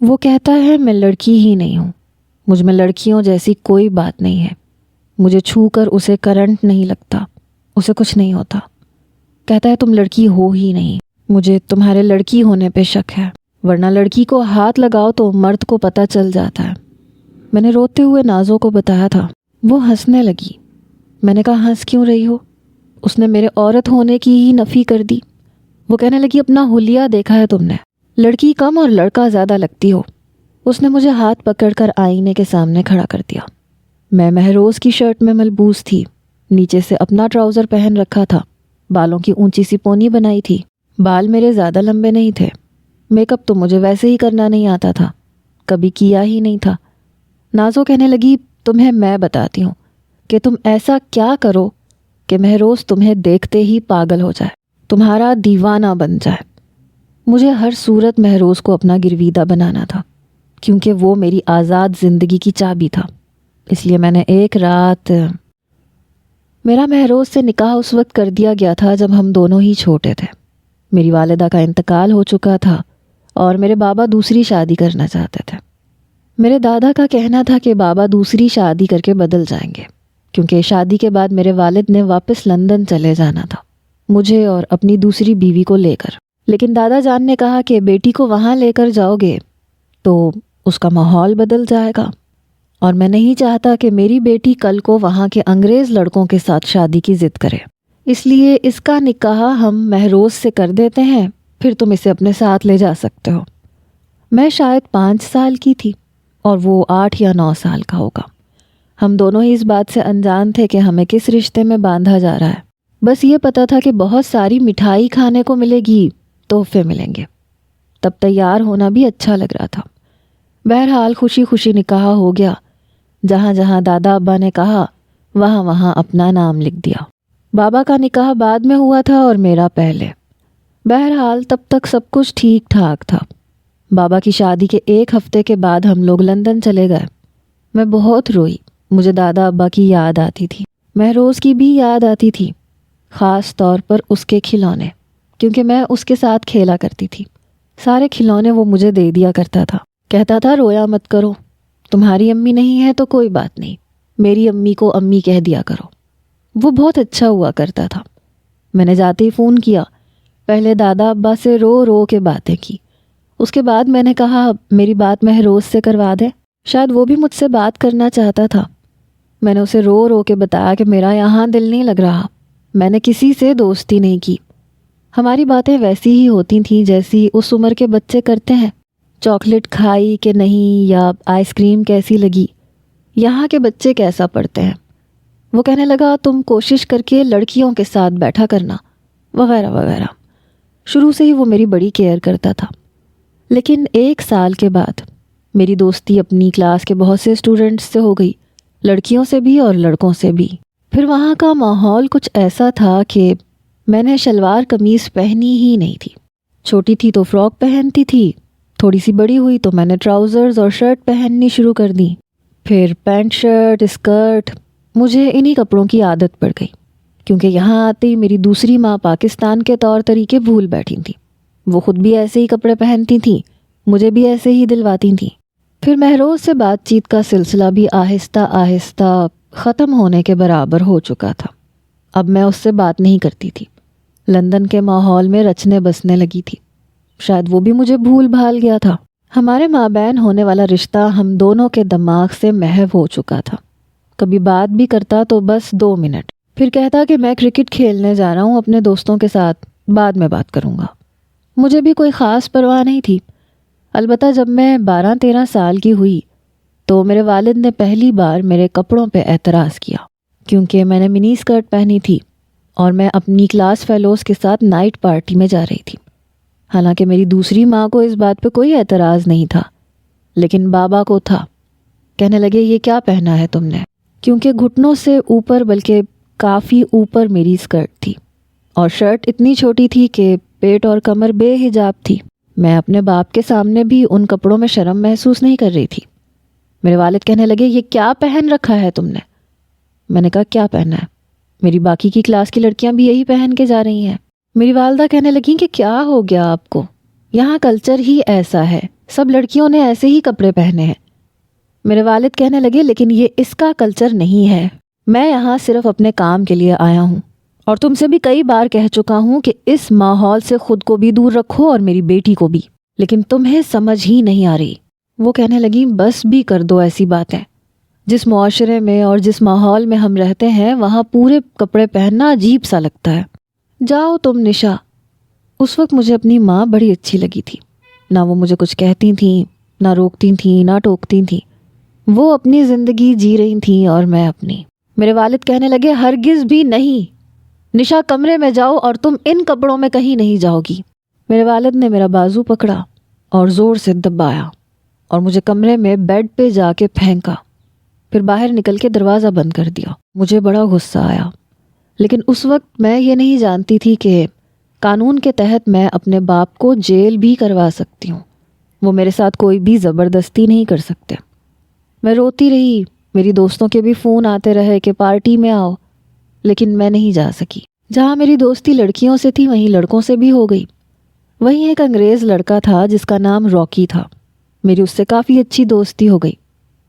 وہ کہتا ہے میں لڑکی ہی نہیں ہوں، مجھ میں لڑکیوں جیسی کوئی بات نہیں ہے، مجھے چھو کر اسے کرنٹ نہیں لگتا، اسے کچھ نہیں ہوتا۔ کہتا ہے تم لڑکی ہو ہی نہیں، مجھے تمہارے لڑکی ہونے پہ شک ہے، ورنہ لڑکی کو ہاتھ لگاؤ تو مرد کو پتہ چل جاتا ہے۔ میں نے روتے ہوئے نازو کو بتایا تھا، وہ ہنسنے لگی۔ میں نے کہا ہنس کیوں رہی ہو؟ اس نے میرے عورت ہونے کی ہی نفی کر دی۔ وہ کہنے لگی اپنا حلیہ دیکھا ہے تم نے، لڑکی کم اور لڑکا زیادہ لگتی ہو۔ اس نے مجھے ہاتھ پکڑ کر آئینے کے سامنے کھڑا کر دیا۔ میں مہروز کی شرٹ میں ملبوس تھی، نیچے سے اپنا ٹراؤزر پہن رکھا تھا، بالوں کی اونچی سی پونی بنائی تھی۔ بال میرے زیادہ لمبے نہیں تھے، میک اپ تو مجھے ویسے ہی کرنا نہیں آتا تھا، کبھی کیا ہی نہیں تھا۔ نازو کہنے لگی تمہیں میں بتاتی ہوں کہ تم ایسا کیا کرو کہ مہروز تمہیں دیکھتے ہی پاگل ہو جائے، تمہارا دیوانہ بن جائے۔ مجھے ہر صورت مہروز کو اپنا گرویدہ بنانا تھا، کیونکہ وہ میری آزاد زندگی کی چابی تھا۔ اس لیے میں نے ایک رات میرا مہروز سے نکاح اس وقت کر دیا گیا تھا جب ہم دونوں ہی چھوٹے تھے۔ میری والدہ کا انتقال ہو چکا تھا اور میرے بابا دوسری شادی کرنا چاہتے تھے۔ میرے دادا کا کہنا تھا کہ بابا دوسری شادی کر کے بدل جائیں گے، کیونکہ شادی کے بعد میرے والد نے واپس لندن چلے جانا تھا، مجھے اور اپنی دوسری بیوی کو لے کر۔ لیکن دادا جان نے کہا کہ بیٹی کو وہاں لے کر جاؤ گے تو اس کا ماحول بدل جائے گا، اور میں نہیں چاہتا کہ میری بیٹی کل کو وہاں کے انگریز لڑکوں کے ساتھ شادی کی ضد کرے، اس لیے اس کا نکاح ہم مہروز سے کر دیتے ہیں، پھر تم اسے اپنے ساتھ لے جا سکتے ہو۔ میں شاید 5 سال کی تھی اور وہ 8 یا 9 سال کا ہوگا۔ ہم دونوں ہی اس بات سے انجان تھے کہ ہمیں کس رشتے میں باندھا جا رہا ہے، بس یہ پتہ تھا کہ بہت ساری مٹھائی کھانے کو ملے گی، تحفے ملیں گے۔ تب تیار ہونا بھی اچھا لگ رہا تھا۔ بہرحال خوشی خوشی نکاح ہو گیا، جہاں جہاں دادا ابا نے کہا وہاں وہاں اپنا نام لکھ دیا۔ بابا کا نکاح بعد میں ہوا تھا اور میرا پہلے۔ بہرحال تب تک سب کچھ ٹھیک ٹھاک تھا۔ بابا کی شادی کے 1 ہفتے کے بعد ہم لوگ لندن چلے گئے۔ میں بہت روئی، مجھے دادا ابا کی یاد آتی تھی، مہروز کی بھی یاد آتی تھی، خاص طور پر اس کے کھلونے، کیونکہ میں اس کے ساتھ کھیلا کرتی تھی۔ سارے کھلونے وہ مجھے دے دیا کرتا تھا، کہتا تھا رویا مت کرو، تمہاری امی نہیں ہے تو کوئی بات نہیں، میری امی کو امی کہہ دیا کرو۔ وہ بہت اچھا ہوا کرتا تھا۔ میں نے جاتے ہی فون کیا، پہلے دادا ابا سے رو رو کے باتیں کی، اس کے بعد میں نے کہا میری بات مہروز سے کروا دے، شاید وہ بھی مجھ سے بات کرنا چاہتا تھا۔ میں نے اسے رو رو کے بتایا کہ میرا یہاں دل نہیں لگ رہا، میں نے کسی سے دوستی نہیں کی۔ ہماری باتیں ویسی ہی ہوتی تھیں جیسی اس عمر کے بچے کرتے ہیں، چاکلیٹ کھائی کہ نہیں، یا آئس کریم کیسی لگی، یہاں کے بچے کیسا پڑھتے ہیں۔ وہ کہنے لگا تم کوشش کر کے لڑکیوں کے ساتھ بیٹھا کرنا، وغیرہ وغیرہ۔ شروع سے ہی وہ میری بڑی کیئر کرتا تھا۔ لیکن 1 سال کے بعد میری دوستی اپنی کلاس کے بہت سے اسٹوڈنٹس سے ہو گئی، لڑکیوں سے بھی اور لڑکوں سے بھی۔ پھر وہاں کا ماحول کچھ ایسا تھا کہ میں نے شلوار قمیص پہنی ہی نہیں تھی۔ چھوٹی تھی تو فراک پہنتی تھی، تھوڑی سی بڑی ہوئی تو میں نے ٹراؤزرز اور شرٹ پہننی شروع کر دی، پھر پینٹ شرٹ اسکرٹ۔ مجھے انہی کپڑوں کی عادت پڑ گئی، کیونکہ یہاں آتے ہی میری دوسری ماں پاکستان کے طور طریقے بھول بیٹھی تھیں۔ وہ خود بھی ایسے ہی کپڑے پہنتی تھیں، مجھے بھی ایسے ہی دلواتی تھیں۔ پھر مہروز سے بات چیت کا سلسلہ بھی آہستہ آہستہ ختم ہونے کے برابر ہو چکا تھا۔ اب میں اس سے بات نہیں کرتی تھی، لندن کے ماحول میں رچنے بسنے لگی تھی، شاید وہ بھی مجھے بھول بھال گیا تھا۔ ہمارے مابین ہونے والا رشتہ ہم دونوں کے دماغ سے محو ہو چکا تھا۔ کبھی بات بھی کرتا تو بس 2 منٹ، پھر کہتا کہ میں کرکٹ کھیلنے جا رہا ہوں اپنے دوستوں کے ساتھ، بعد میں بات کروں گا۔ مجھے بھی کوئی خاص پرواہ نہیں تھی۔ البتہ جب میں 12-13 سال کی ہوئی تو میرے والد نے پہلی بار میرے کپڑوں پہ اعتراض کیا، کیونکہ میں نے منی اسکرٹ پہنی تھی اور میں اپنی کلاس فیلوز کے ساتھ نائٹ پارٹی میں جا رہی تھی۔ حالانکہ میری دوسری ماں کو اس بات پہ کوئی اعتراض نہیں تھا، لیکن بابا کو تھا۔ کہنے لگے یہ کیا پہنا ہے تم نے، کیونکہ گھٹنوں سے اوپر بلکہ کافی اوپر میری اسکرٹ تھی، اور شرٹ اتنی چھوٹی تھی کہ پیٹ اور کمر بے حجاب تھی۔ میں اپنے باپ کے سامنے بھی ان کپڑوں میں شرم محسوس نہیں کر رہی تھی۔ میرے والد کہنے لگے یہ کیا پہن رکھا ہے تم نے؟ میں نے کہا کیا پہنا ہے، میری باقی کی کلاس کی لڑکیاں بھی یہی پہن کے جا رہی ہیں۔ میری والدہ کہنے لگیں کہ کیا ہو گیا آپ کو، یہاں کلچر ہی ایسا ہے، سب لڑکیوں نے ایسے ہی کپڑے پہنے ہیں۔ میرے والد کہنے لگے لیکن یہ اس کا کلچر نہیں ہے، میں یہاں صرف اپنے کام کے لیے آیا ہوں اور تم سے بھی کئی بار کہہ چکا ہوں کہ اس ماحول سے خود کو بھی دور رکھو اور میری بیٹی کو بھی، لیکن تمہیں سمجھ ہی نہیں آ رہی۔ وہ کہنے لگی بس بھی کر دو ایسی باتیں، جس معاشرے میں اور جس ماحول میں ہم رہتے ہیں وہاں پورے کپڑے پہننا عجیب سا لگتا ہے، جاؤ تم نشا۔ اس وقت مجھے اپنی ماں بڑی اچھی لگی تھی، نہ وہ مجھے کچھ کہتی تھیں، نہ روکتی تھیں، نہ ٹوکتی تھیں، وہ اپنی زندگی جی رہی تھیں اور میں اپنی۔ میرے والد کہنے لگے ہرگز بھی نہیں، نشا کمرے میں جاؤ اور تم ان کپڑوں میں کہیں نہیں جاؤ گی۔ میرے والد نے میرا بازو پکڑا اور زور سے دبایا اور مجھے کمرے میں بیڈ پہ جا کے پھینکا، پھر باہر نکل کے دروازہ بند کر دیا۔ مجھے بڑا غصہ آیا، لیکن اس وقت میں یہ نہیں جانتی تھی کہ قانون کے تحت میں اپنے باپ کو جیل بھی کروا سکتی ہوں، وہ میرے ساتھ کوئی بھی زبردستی نہیں کر سکتے۔ میں روتی رہی، میری دوستوں کے بھی فون آتے رہے کہ پارٹی میں آؤ، لیکن میں نہیں جا سکی۔ جہاں میری دوستی لڑکیوں سے تھی وہیں لڑکوں سے بھی ہو گئی۔ وہیں ایک انگریز لڑکا تھا جس کا نام راکی تھا، میری اس سے کافی اچھی دوستی ہو گئی۔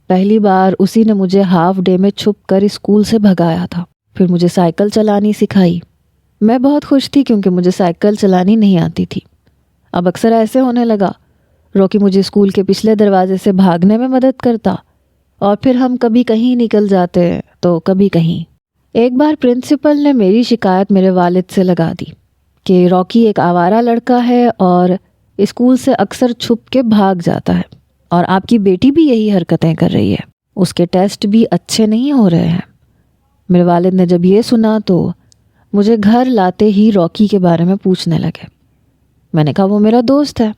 پہلی بار اسی نے مجھے ہاف ڈے میں چھپ کر اسکول سے بھگایا تھا، پھر مجھے سائیکل چلانی سکھائی۔ میں بہت خوش تھی کیونکہ مجھے سائیکل چلانی نہیں آتی تھی۔ اب اکثر ایسے ہونے لگا، راکی مجھے اسکول کے پچھلے دروازے سے بھاگنے میں مدد کرتا اور پھر ہم کبھی کہیں نکل جاتے تو کبھی کہیں۔ ایک بار پرنسپل نے میری شکایت میرے والد سے لگا دی کہ راکی ایک آوارہ لڑکا ہے اور اسکول سے اکثر چھپ کے بھاگ جاتا ہے، اور آپ کی بیٹی بھی یہی حرکتیں کر رہی ہے، اس کے ٹیسٹ بھی اچھے نہیں ہو رہے ہیں۔ میرے والد نے جب یہ سنا تو مجھے گھر لاتے ہی راکی کے بارے میں پوچھنے لگے۔ میں نے کہا وہ میرا دوست ہے۔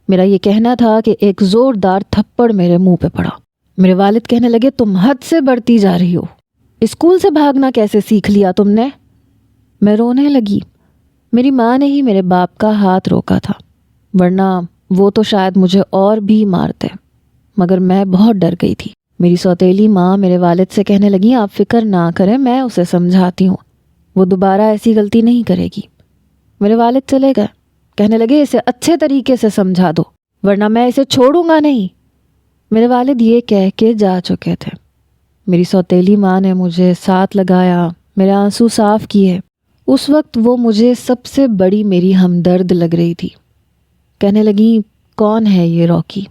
میرا یہ کہنا تھا کہ ایک زوردار تھپڑ میرے منہ پہ پڑا۔ میرے والد کہنے لگے تم حد سے بڑھتی جا رہی ہو، اسکول سے بھاگنا کیسے سیکھ لیا تم نے؟ میں رونے لگی۔ میری ماں نے ہی میرے باپ کا ہاتھ روکا تھا، ورنہ وہ تو شاید مجھے اور بھی مارتے، مگر میں بہت ڈر گئی تھی۔ میری سوتیلی ماں میرے والد سے کہنے لگی آپ فکر نہ کریں، میں اسے سمجھاتی ہوں، وہ دوبارہ ایسی غلطی نہیں کرے گی۔ میرے والد چلے گئے، کہنے لگے اسے اچھے طریقے سے سمجھا دو ورنہ میں اسے چھوڑوں گا نہیں۔ میرے والد یہ کہہ کے جا چکے تھے۔ میری سوتیلی ماں نے مجھے ساتھ لگایا، میرے آنسو صاف کیے۔ اس وقت وہ مجھے سب سے بڑی میری ہمدرد لگ رہی تھی۔ کہنے لگی کون ہے یہ راکی؟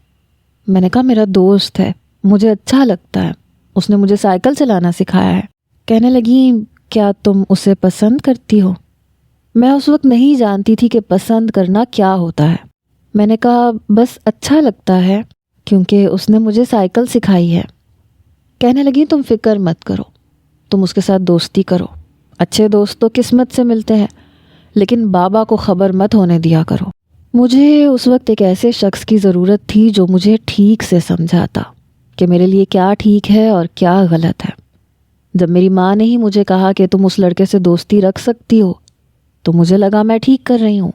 میں نے کہا میرا دوست ہے، مجھے اچھا لگتا ہے، اس نے مجھے سائیکل چلانا سکھایا ہے۔ کہنے لگی کیا تم اسے پسند کرتی ہو؟ میں اس وقت نہیں جانتی تھی کہ پسند کرنا کیا ہوتا ہے۔ میں نے کہا بس اچھا لگتا ہے کیونکہ اس نے مجھے سائیکل سکھائی ہے۔ کہنے لگی تم فکر مت کرو، تم اس کے ساتھ دوستی کرو، اچھے دوست تو قسمت سے ملتے ہیں، لیکن بابا کو خبر مت ہونے دیا کرو۔ مجھے اس وقت ایک ایسے شخص کی ضرورت تھی جو مجھے ٹھیک سے سمجھاتا کہ میرے لیے کیا ٹھیک ہے اور کیا غلط ہے۔ جب میری ماں نے ہی مجھے کہا کہ تم اس لڑکے سے دوستی رکھ سکتی ہو تو مجھے لگا میں ٹھیک کر رہی ہوں۔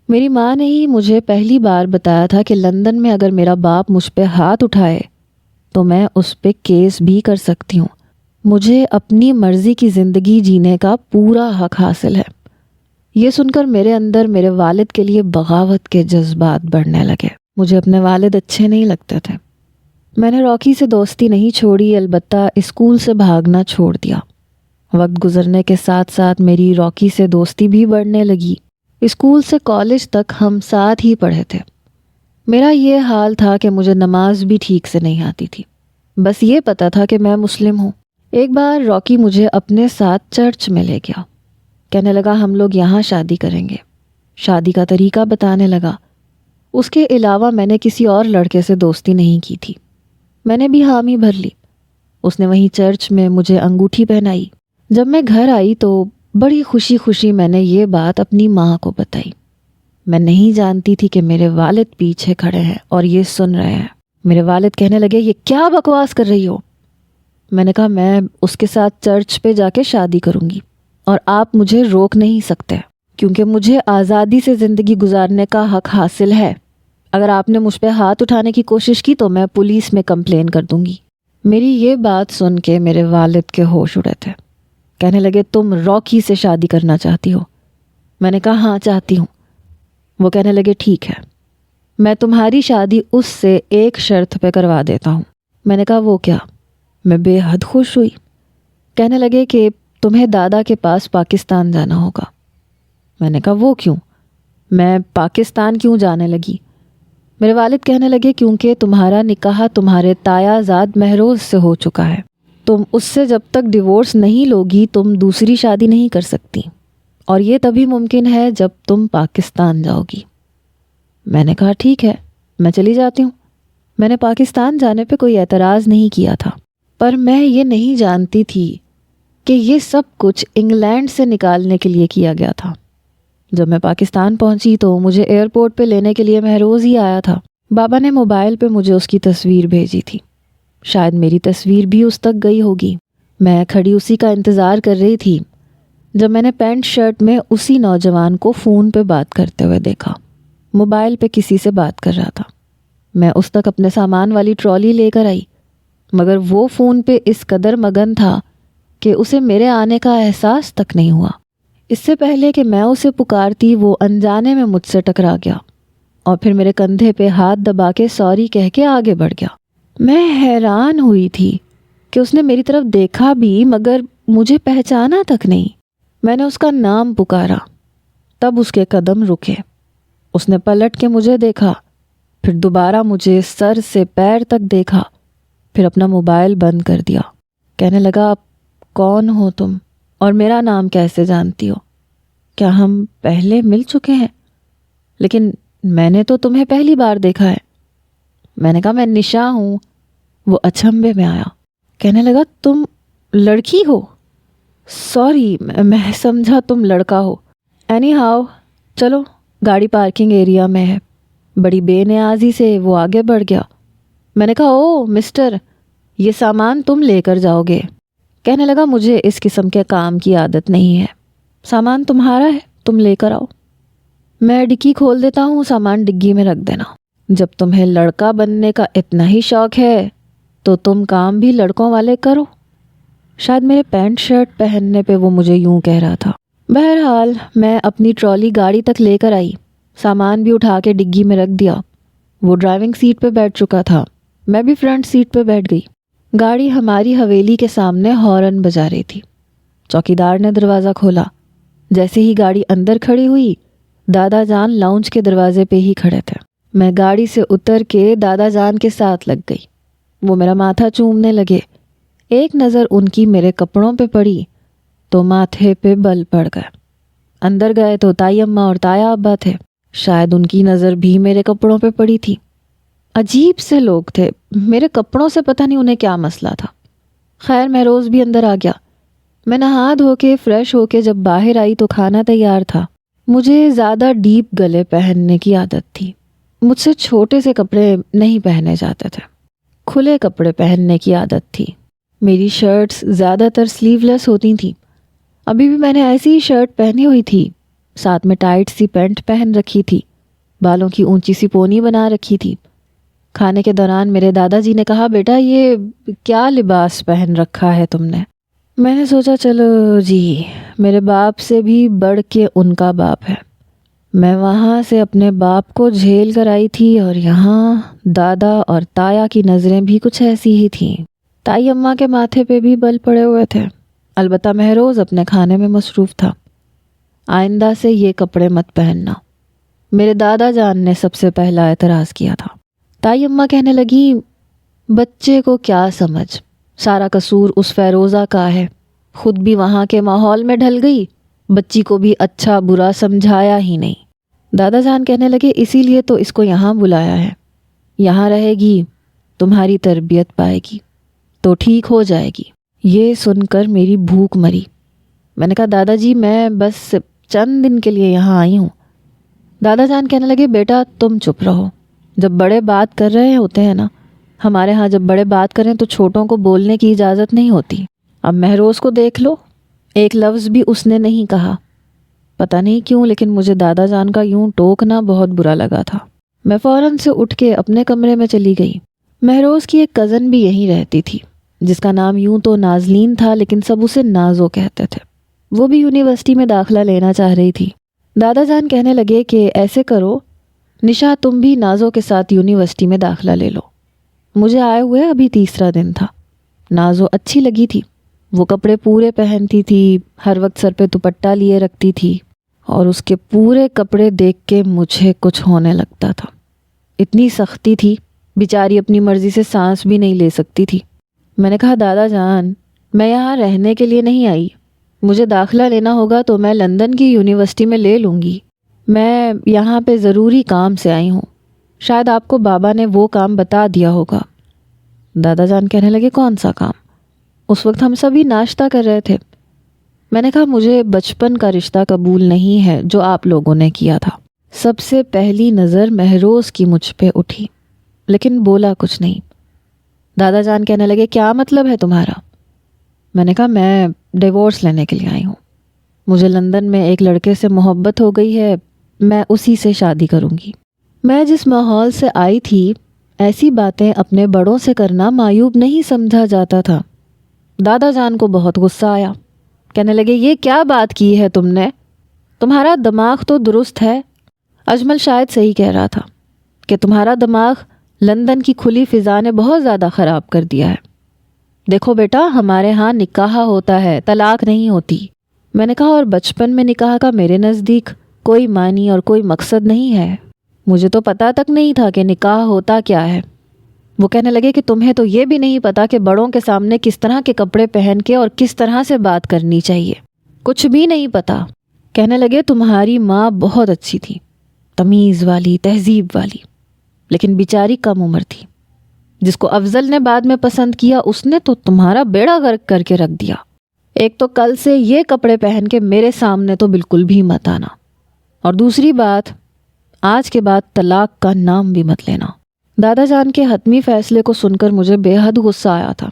میری ماں نے ہی مجھے پہلی بار بتایا تھا کہ لندن میں اگر میرا باپ مجھ پہ ہاتھ اٹھائے تو میں اس پہ کیس بھی کر سکتی ہوں۔ مجھے اپنی مرضی کی زندگی جینے کا پورا حق حاصل ہے۔ یہ سن کر میرے اندر میرے والد کے لیے بغاوت کے جذبات بڑھنے لگے۔ مجھے اپنے والد اچھے نہیں لگتے تھے۔ میں نے راکی سے دوستی نہیں چھوڑی، البتہ اسکول سے بھاگنا چھوڑ دیا۔ وقت گزرنے کے ساتھ ساتھ میری راکی سے دوستی بھی بڑھنے لگی۔ اسکول سے کالج تک ہم ساتھ ہی پڑھے تھے۔ میرا یہ حال تھا کہ مجھے نماز بھی ٹھیک سے نہیں آتی تھی، بس یہ پتا تھا کہ میں مسلم ہوں۔ ایک بار راکی مجھے اپنے ساتھ چرچ میں لے گیا، کہنے لگا ہم لوگ یہاں شادی کریں گے، شادی کا طریقہ بتانے لگا۔ اس کے علاوہ میں نے کسی اور لڑکے سے دوستی نہیں کی تھی۔ میں نے بھی حامی بھر لی۔ اس نے وہیں چرچ میں مجھے انگوٹھی پہنائی۔ جب میں گھر آئی تو بڑی خوشی خوشی میں نے یہ بات اپنی ماں کو بتائی۔ میں نہیں جانتی تھی کہ میرے والد پیچھے کھڑے ہیں اور یہ سن رہے ہیں۔ میرے والد کہنے لگے یہ کیا بکواس کر رہی ہو؟ میں نے کہا میں اس کے ساتھ چرچ پہ جا کے شادی کروں گی اور آپ مجھے روک نہیں سکتے کیونکہ مجھے آزادی سے زندگی گزارنے کا حق حاصل ہے۔ اگر آپ نے مجھ پہ ہاتھ اٹھانے کی کوشش کی تو میں پولیس میں کمپلین کر دوں گی۔ میری یہ بات سن کے میرے والد کے ہوش اڑے تھے۔ کہنے لگے تم راکی سے شادی کرنا چاہتی ہو؟ میں نے کہا ہاں چاہتی ہوں۔ وہ کہنے لگے ٹھیک ہے، میں تمہاری شادی اس سے ایک شرط پہ کروا دیتا ہوں۔ میں نے کہا وہ کیا؟ میں بے حد خوش ہوئی۔ کہنے لگے کہ تمہیں دادا کے پاس پاکستان جانا ہوگا۔ میں نے کہا وہ کیوں؟ میں پاکستان کیوں جانے لگی؟ میرے والد کہنے لگے کیونکہ تمہارا نکاح تمہارے تایا زاد مہروز سے ہو چکا ہے، تم اس سے جب تک ڈیورس نہیں لوگی تم دوسری شادی نہیں کر سکتی، اور یہ تبھی ممکن ہے جب تم پاکستان جاؤ گی۔ میں نے کہا ٹھیک ہے، میں چلی جاتی ہوں۔ میں نے پاکستان جانے پہ کوئی اعتراض نہیں کیا تھا، پر میں یہ نہیں جانتی تھی کہ یہ سب کچھ انگلینڈ سے نکالنے کے لیے کیا گیا تھا۔ جب میں پاکستان پہنچی تو مجھے ایئرپورٹ پہ لینے کے لیے مہروز ہی آیا تھا۔ بابا نے موبائل پہ مجھے اس کی تصویر بھیجی تھی، شاید میری تصویر بھی اس تک گئی ہوگی۔ میں کھڑی اسی کا انتظار کر رہی تھی جب میں نے پینٹ شرٹ میں اسی نوجوان کو فون پہ بات کرتے ہوئے دیکھا۔ موبائل پہ کسی سے بات کر رہا تھا۔ میں اس تک اپنے سامان والی ٹرالی لے کر آئی، مگر وہ فون پہ اس قدر مگن تھا کہ اسے میرے آنے کا احساس تک نہیں ہوا۔ اس سے پہلے کہ میں اسے پکارتی وہ انجانے میں مجھ سے ٹکرا گیا اور پھر میرے کندھے پہ ہاتھ دبا کے سوری کہہ کے آگے بڑھ گیا۔ میں حیران ہوئی تھی کہ اس نے میری طرف دیکھا بھی مگر مجھے پہچانا تک نہیں۔ میں نے اس کا نام پکارا، تب اس کے قدم رکے۔ اس نے پلٹ کے مجھے دیکھا، پھر دوبارہ مجھے سر سے پیر تک دیکھا، پھر اپنا موبائل بند کر دیا۔ کہنے لگا کون ہو تم اور میرا نام کیسے جانتی ہو؟ کیا ہم پہلے مل چکے ہیں؟ لیکن میں نے تو تمہیں پہلی بار دیکھا ہے۔ میں نے کہا میں نشا ہوں۔ وہ اچنبھے میں آیا، کہنے لگا تم لڑکی ہو؟ سوری، میں سمجھا تم لڑکا ہو۔ اینی ہاؤ چلو، گاڑی پارکنگ ایریا میں ہے۔ بڑی بے نیازی سے وہ آگے بڑھ گیا۔ میں نے کہا او مسٹر، یہ سامان تم لے کر جاؤ گے؟ کہنے لگا مجھے اس قسم کے کام کی عادت نہیں ہے، سامان تمہارا ہے، تم لے کر آؤ۔ میں ڈگی کھول دیتا ہوں، سامان ڈگی میں رکھ دینا۔ جب تمہیں لڑکا بننے کا اتنا ہی شوق ہے تو تم کام بھی لڑکوں والے کرو۔ شاید میرے پینٹ شرٹ پہننے پہ وہ مجھے یوں کہہ رہا تھا۔ بہرحال میں اپنی ٹرالی گاڑی تک لے کر آئی، سامان بھی اٹھا کے ڈگی میں رکھ دیا۔ وہ ڈرائیونگ سیٹ پہ بیٹھ چکا تھا، میں بھی فرنٹ سیٹ پہ بیٹھ گئی۔ گاڑی ہماری حویلی کے سامنے ہارن بجا رہی تھی۔ چوکیدار نے دروازہ کھولا۔ جیسے ہی گاڑی اندر کھڑی ہوئی، دادا جان لاؤنج کے دروازے پہ ہی کھڑے تھے۔ میں گاڑی سے اتر کے دادا جان کے ساتھ لگ گئی۔ وہ میرا ماتھا چومنے لگے۔ ایک نظر ان کی میرے کپڑوں پہ پڑی تو ماتھے پہ بل پڑ گئے۔ اندر گئے تو تائی اماں اور تایا ابا تھے۔ شاید ان کی نظر بھی میرے کپڑوں پہ پڑی تھی۔ عجیب سے لوگ تھے، میرے کپڑوں سے پتہ نہیں انہیں کیا مسئلہ تھا۔ خیر مہروز بھی اندر آ گیا۔ میں نہا دھو کے فریش ہو کے جب باہر آئی تو کھانا تیار تھا۔ مجھے زیادہ ڈیپ گلے پہننے کی عادت تھی، مجھ سے چھوٹے سے کپڑے نہیں پہنے جاتے تھے، کھلے کپڑے پہننے کی عادت تھی۔ میری شرٹس زیادہ تر سلیو لیس ہوتی تھیں۔ ابھی بھی میں نے ایسی ہی شرٹ پہنی ہوئی تھی، ساتھ میں ٹائٹ سی پینٹ پہن رکھی تھی، بالوں کی اونچی سی پونی بنا رکھی تھی۔ کھانے کے دوران میرے دادا جی نے کہا بیٹا یہ کیا لباس پہن رکھا ہے تم نے؟ میں نے سوچا چلو جی، میرے باپ سے بھی بڑھ کے ان کا باپ ہے۔ میں وہاں سے اپنے باپ کو جھیل کر آئی تھی اور یہاں دادا اور تایا کی نظریں بھی کچھ ایسی ہی تھیں۔ تائی اماں کے ماتھے پہ بھی بل پڑے ہوئے تھے۔ البتہ مہروز اپنے کھانے میں مصروف تھا۔ آئندہ سے یہ کپڑے مت پہننا، میرے دادا جان نے سب سے پہلا اعتراض کیا تھا۔ تائی اماں کہنے لگی بچے کو کیا سمجھ، سارا قصور اس فیروزہ کا ہے، خود بھی وہاں کے ماحول میں ڈھل گئی، بچی کو بھی اچھا برا سمجھایا ہی نہیں۔ دادا جان کہنے لگے اسی لیے تو اس کو یہاں بلایا ہے، یہاں رہے گی، تمہاری تربیت پائے گی تو ٹھیک ہو جائے گی۔ یہ سن کر میری بھوک مری۔ میں نے کہا دادا جی میں بس چند دن کے لیے یہاں آئی ہوں۔ دادا جان کہنے لگے بیٹا تم چپ رہو، جب بڑے بات کر رہے ہوتے ہیں نا، ہمارے ہاں جب بڑے بات کریں تو چھوٹوں کو بولنے کی اجازت نہیں ہوتی۔ اب مہروز کو دیکھ لو، ایک لفظ بھی اس نے نہیں کہا۔ پتہ نہیں کیوں لیکن مجھے دادا جان کا یوں ٹوکنا بہت برا لگا تھا۔ میں فوراً سے اٹھ کے اپنے کمرے میں چلی گئی۔ مہروز کی ایک کزن بھی یہیں رہتی تھی، جس کا نام یوں تو نازلین تھا لیکن سب اسے نازو کہتے تھے۔ وہ بھی یونیورسٹی میں داخلہ لینا چاہ رہی تھی۔ دادا جان کہنے لگے کہ ایسے کرو، نشا تم بھی نازو کے ساتھ یونیورسٹی میں داخلہ لے لو۔ مجھے آئے ہوئے ابھی تیسرا دن تھا۔ نازو اچھی لگی تھی، وہ کپڑے پورے پہنتی تھی، ہر وقت سر پہ دوپٹہ لیے رکھتی تھی، اور اس کے پورے کپڑے دیکھ کے مجھے کچھ ہونے لگتا تھا۔ اتنی سختی تھی، بیچاری اپنی مرضی سے سانس بھی نہیں لے سکتی تھی۔ میں نے کہا دادا جان، میں یہاں رہنے کے لیے نہیں آئی، مجھے داخلہ لینا ہوگا تو میں لندن کی یونیورسٹی میں لے لوں گی، میں یہاں پہ ضروری کام سے آئی ہوں، شاید آپ کو بابا نے وہ کام بتا دیا ہوگا۔ دادا جان کہنے لگے کون سا کام؟ اس وقت ہم سبھی ناشتہ کر رہے تھے۔ میں نے کہا مجھے بچپن کا رشتہ قبول نہیں ہے جو آپ لوگوں نے کیا تھا۔ سب سے پہلی نظر مہروز کی مجھ پہ اٹھی، لیکن بولا کچھ نہیں۔ دادا جان کہنے لگے کیا مطلب ہے تمہارا؟ میں نے کہا میں ڈیورس لینے کے لیے آئی ہوں، مجھے لندن میں ایک لڑکے سے محبت ہو گئی ہے، میں اسی سے شادی کروں گی۔ میں جس ماحول سے آئی تھی ایسی باتیں اپنے بڑوں سے کرنا معیوب نہیں سمجھا جاتا تھا۔ دادا جان کو بہت غصہ آیا، کہنے لگے یہ کیا بات کی ہے تم نے؟ تمہارا دماغ تو درست ہے۔ اجمل شاید صحیح کہہ رہا تھا کہ تمہارا دماغ لندن کی کھلی فضا نے بہت زیادہ خراب کر دیا ہے۔ دیکھو بیٹا، ہمارے ہاں نکاح ہوتا ہے، طلاق نہیں ہوتی۔ میں نے کہا اور بچپن میں نکاح کا میرے نزدیک کوئی معنی اور کوئی مقصد نہیں ہے، مجھے تو پتہ تک نہیں تھا کہ نکاح ہوتا کیا ہے۔ وہ کہنے لگے کہ تمہیں تو یہ بھی نہیں پتا کہ بڑوں کے سامنے کس طرح کے کپڑے پہن کے اور کس طرح سے بات کرنی چاہیے، کچھ بھی نہیں پتا۔ کہنے لگے تمہاری ماں بہت اچھی تھی، تمیز والی، تہذیب والی، لیکن بیچاری کم عمر تھی۔ جس کو افضل نے بعد میں پسند کیا اس نے تو تمہارا بیڑا غرق کر کے رکھ دیا۔ ایک تو کل سے یہ کپڑے پہن کے میرے سامنے تو بالکل بھی مت آنا، اور دوسری بات آج کے بعد طلاق کا نام بھی مت لینا۔ دادا جان کے حتمی فیصلے کو سن کر مجھے بے حد غصہ آیا تھا۔